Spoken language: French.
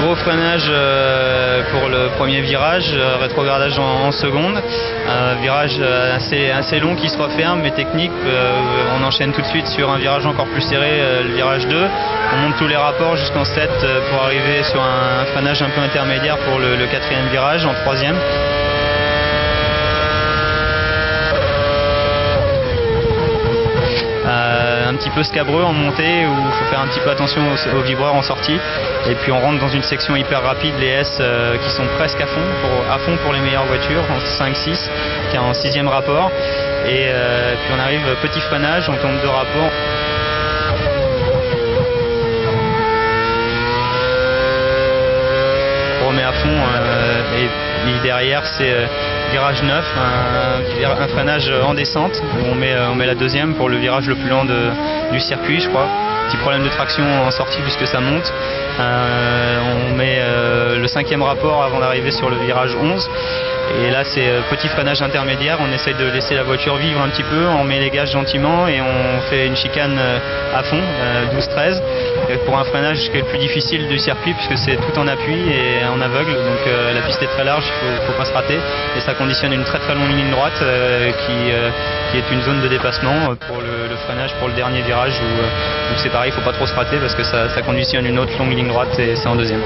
Gros freinage pour le premier virage, rétrogradage en seconde. Virage assez long qui se referme mais technique. On enchaîne tout de suite sur un virage encore plus serré, le virage 2. On monte tous les rapports jusqu'en 7 pour arriver sur un freinage un peu intermédiaire pour le quatrième virage, en troisième. Un petit peu scabreux en montée où il faut faire un petit peu attention aux vibreurs en sortie, et puis on rentre dans une section hyper rapide, les S qui sont presque à fond pour les meilleures voitures, en 5-6 qui est en 6e rapport, et puis on arrive petit freinage, on tombe 2 rapports. On remet à fond et derrière c'est virage 9, un freinage en descente où on met la deuxième pour le virage le plus lent du circuit, je crois. Petit problème de traction en sortie puisque ça monte. On met le 5e rapport avant d'arriver sur le virage 11. Et là c'est petit freinage intermédiaire, on essaye de laisser la voiture vivre un petit peu, on met les gages gentiment et on fait une chicane à fond, 12-13, pour un freinage qui est le plus difficile du circuit puisque c'est tout en appui et en aveugle, donc la piste est très large, il faut pas se rater, et ça conditionne une très longue ligne droite qui est une zone de dépassement pour le freinage pour le dernier virage où c'est pareil, il ne faut pas trop se rater parce que ça conditionne une autre longue ligne droite et c'est en deuxième.